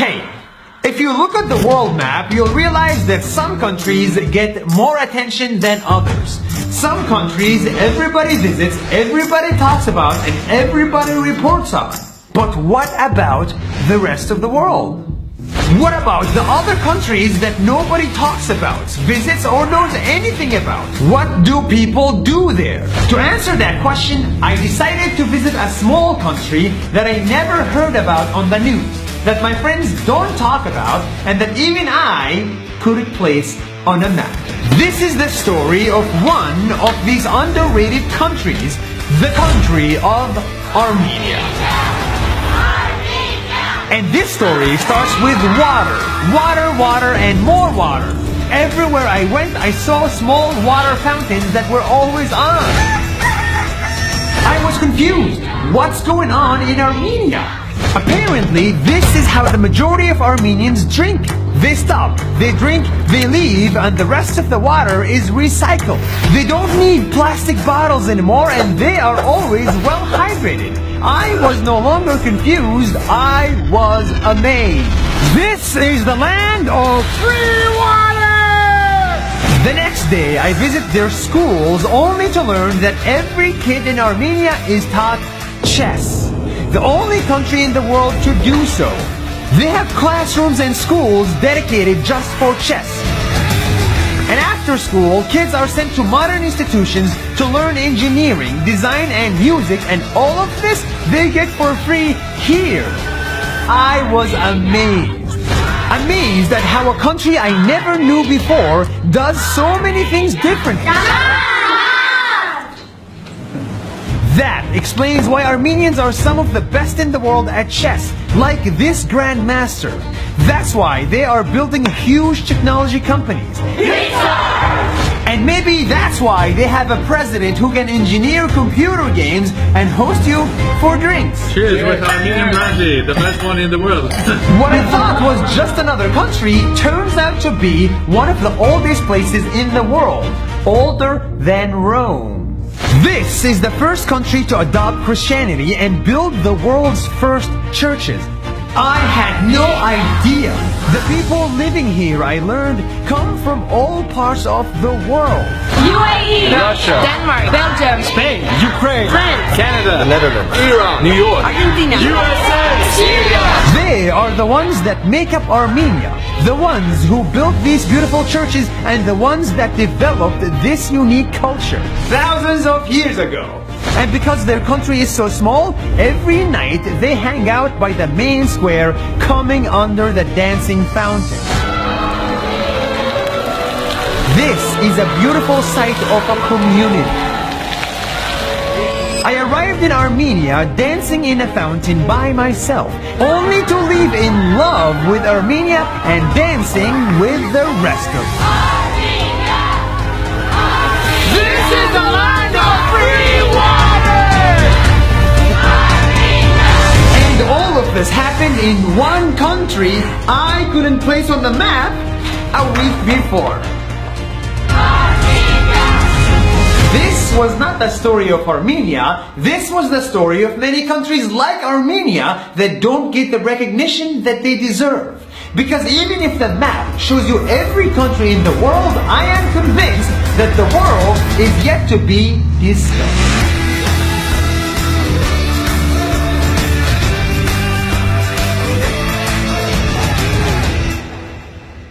Hey, if you look at the world map, you'll realize that some countries get more attention than others. Some countries everybody visits, everybody talks about, and everybody reports on. But what about the rest of the world? What about the other countries that nobody talks about, visits, or knows anything about? What do people do there? To answer that question, I decided to visit a small country that I never heard about on the news, that my friends don't talk about, and that even I couldn't place on a map. This is the story of one of these underrated countries, the country of Armenia. And this story starts with water. Water, water, and more water. Everywhere I went, I saw small water fountains that were always on. I was confused. What's going on in Armenia? Apparently, this is how the majority of Armenians drink. They stop, they drink, they leave, and the rest of the water is recycled. They don't need plastic bottles anymore, and they are always well hydrated. I was no longer confused, I was amazed. This is the land of free water! The next day, I visit their schools only to learn that every kid in Armenia is taught chess. The only country in the world to do so. They have classrooms and schools dedicated just for chess. And after school, kids are sent to modern institutions to learn engineering, design, and music, and all of this they get for free here. I was amazed. Amazed at how a country I never knew before does so many things differently. That explains why Armenians are some of the best in the world at chess, like this grandmaster. That's why they are building huge technology companies. And maybe that's why they have a president who can engineer computer games and host you for drinks. Cheers with Armenian brandy, the best one in the world. What I thought was just another country turns out to be one of the oldest places in the world, older than Rome. This is the first country to adopt Christianity and build the world's first churches. I had no idea. The people living here, I learned, come from all parts of the world. UAE, Russia, Denmark, Belgium, Spain, Ukraine, France, Canada, the Netherlands, Iran, New York, Argentina, USA, Syria. They are the ones that make up Armenia, the ones who built these beautiful churches, and the ones that developed this unique culture thousands of years ago. And because their country is so small, every night they hang out by the main square, coming under the dancing fountain. This is a beautiful sight of a community. I arrived in Armenia dancing in a fountain by myself, only to live in love with Armenia and dancing with the rest of it. This is the land of free water! And all of this happened in one country I couldn't place on the map a week before. This was not the story of Armenia, this was the story of many countries like Armenia that don't get the recognition that they deserve. Because even if the map shows you every country in the world, I am convinced that the world is yet to be discovered.